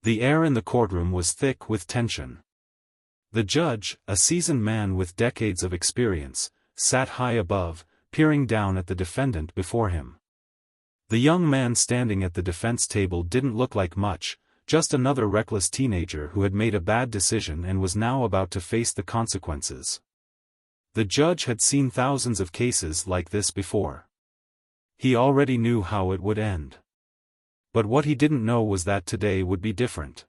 The air in the courtroom was thick with tension. The judge, a seasoned man with decades of experience, sat high above, peering down at the defendant before him. The young man standing at the defense table didn't look like much, just another reckless teenager who had made a bad decision and was now about to face the consequences. The judge had seen thousands of cases like this before. He already knew how it would end. But what he didn't know was that today would be different.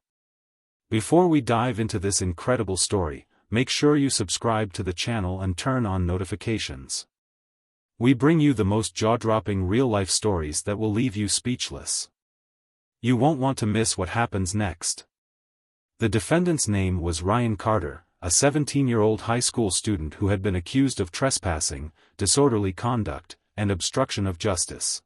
Before we dive into this incredible story, make sure you subscribe to the channel and turn on notifications. We bring you the most jaw-dropping real-life stories that will leave you speechless. You won't want to miss what happens next. The defendant's name was Ryan Carter, a 17-year-old high school student who had been accused of trespassing, disorderly conduct, and obstruction of justice.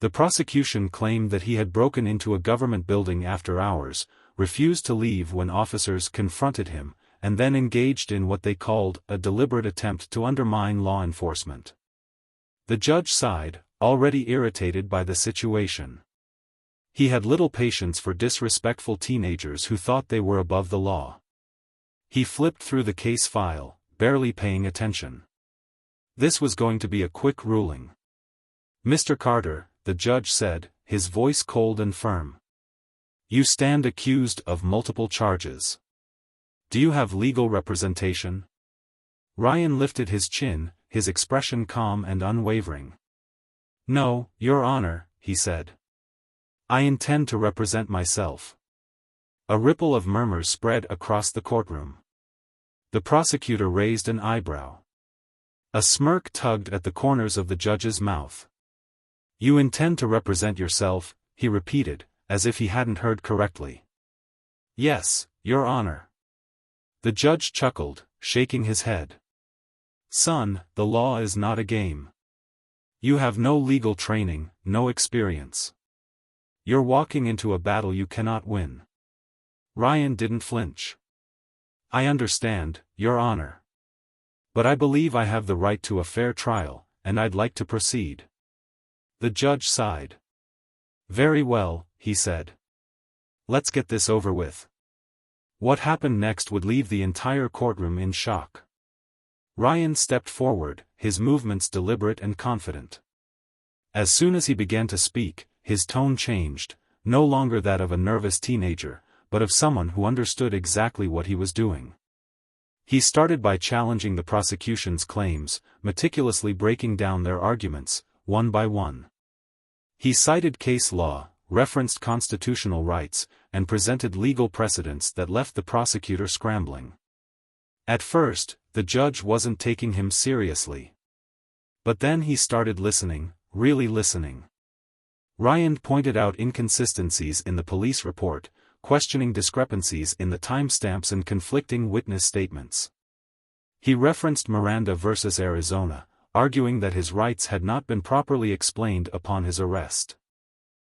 The prosecution claimed that he had broken into a government building after hours, refused to leave when officers confronted him, and then engaged in what they called a deliberate attempt to undermine law enforcement. The judge sighed, already irritated by the situation. He had little patience for disrespectful teenagers who thought they were above the law. He flipped through the case file, barely paying attention. This was going to be a quick ruling. "Mr. Carter," the judge said, his voice cold and firm. "You stand accused of multiple charges. Do you have legal representation?" Ryan lifted his chin, his expression calm and unwavering. "No, Your Honor," he said. "I intend to represent myself." A ripple of murmurs spread across the courtroom. The prosecutor raised an eyebrow. A smirk tugged at the corners of the judge's mouth. "You intend to represent yourself," he repeated, as if he hadn't heard correctly. "Yes, Your Honor." The judge chuckled, shaking his head. "Son, the law is not a game. You have no legal training, no experience. You're walking into a battle you cannot win." Ryan didn't flinch. "I understand, Your Honor. But I believe I have the right to a fair trial, and I'd like to proceed." The judge sighed. "Very well," he said. "Let's get this over with." What happened next would leave the entire courtroom in shock. Ryan stepped forward, his movements deliberate and confident. As soon as he began to speak, his tone changed, no longer that of a nervous teenager, but of someone who understood exactly what he was doing. He started by challenging the prosecution's claims, meticulously breaking down their arguments, one by one. He cited case law, referenced constitutional rights, and presented legal precedents that left the prosecutor scrambling. At first, the judge wasn't taking him seriously. But then he started listening, really listening. Ryan pointed out inconsistencies in the police report, questioning discrepancies in the timestamps and conflicting witness statements. He referenced Miranda versus Arizona, arguing that his rights had not been properly explained upon his arrest.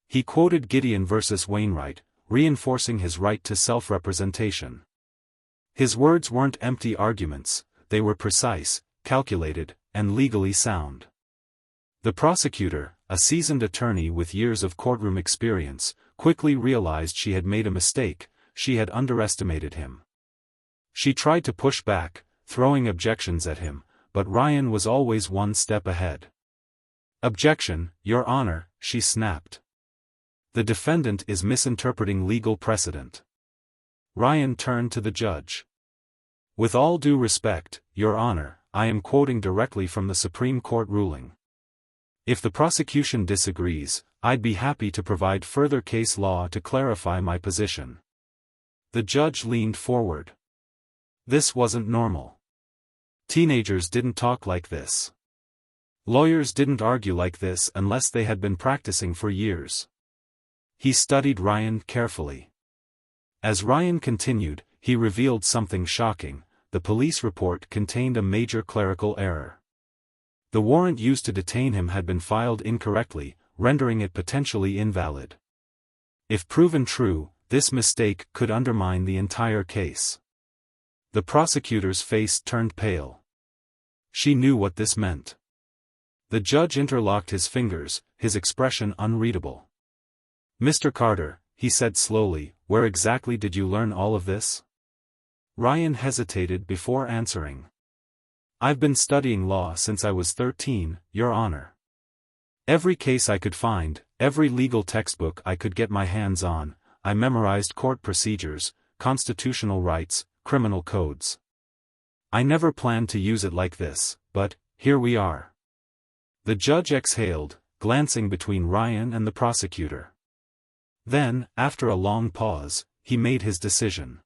He quoted Gideon versus Wainwright, reinforcing his right to self-representation. His words weren't empty arguments, they were precise, calculated, and legally sound. The prosecutor, a seasoned attorney with years of courtroom experience, quickly realized she had made a mistake, she had underestimated him. She tried to push back, throwing objections at him, but Ryan was always one step ahead. "Objection, Your Honor," she snapped. "The defendant is misinterpreting legal precedent." Ryan turned to the judge. "With all due respect, Your Honor, I am quoting directly from the Supreme Court ruling. If the prosecution disagrees, I'd be happy to provide further case law to clarify my position." The judge leaned forward. This wasn't normal. Teenagers didn't talk like this. Lawyers didn't argue like this unless they had been practicing for years. He studied Ryan carefully. As Ryan continued, he revealed something shocking: the police report contained a major clerical error. The warrant used to detain him had been filed incorrectly, rendering it potentially invalid. If proven true, this mistake could undermine the entire case. The prosecutor's face turned pale. She knew what this meant. The judge interlocked his fingers, his expression unreadable. "Mr. Carter, he said slowly, where exactly did you learn all of this? Ryan hesitated before answering. I've been studying law since I was 13, Your Honor. Every case I could find, every legal textbook I could get my hands on, I memorized court procedures, constitutional rights, criminal codes. I never planned to use it like this, but, here we are. The judge exhaled, glancing between Ryan and the prosecutor. Then, after a long pause, he made his decision.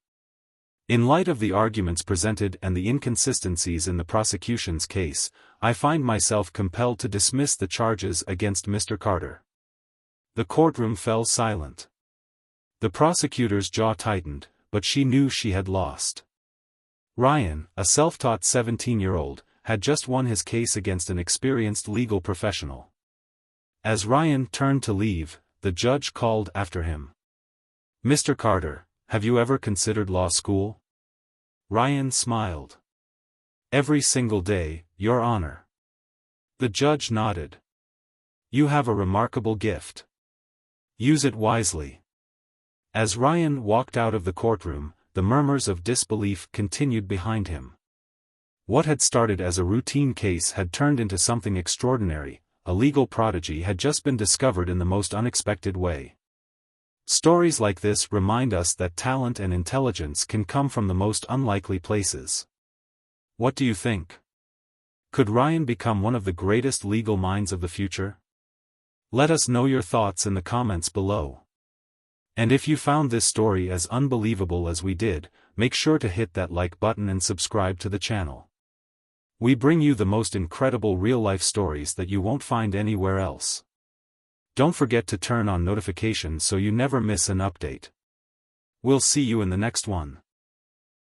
In light of the arguments presented and the inconsistencies in the prosecution's case, I find myself compelled to dismiss the charges against Mr. Carter. The courtroom fell silent. The prosecutor's jaw tightened, but she knew she had lost. Ryan, a self-taught 17-year-old, had just won his case against an experienced legal professional. As Ryan turned to leave, the judge called after him. Mr. Carter, have you ever considered law school? Ryan smiled. Every single day, Your Honor. The judge nodded. You have a remarkable gift. Use it wisely. As Ryan walked out of the courtroom, the murmurs of disbelief continued behind him. What had started as a routine case had turned into something extraordinary. A legal prodigy had just been discovered in the most unexpected way. Stories like this remind us that talent and intelligence can come from the most unlikely places. What do you think? Could Ryan become one of the greatest legal minds of the future? Let us know your thoughts in the comments below. And if you found this story as unbelievable as we did, make sure to hit that like button and subscribe to the channel. We bring you the most incredible real-life stories that you won't find anywhere else. Don't forget to turn on notifications so you never miss an update. We'll see you in the next one.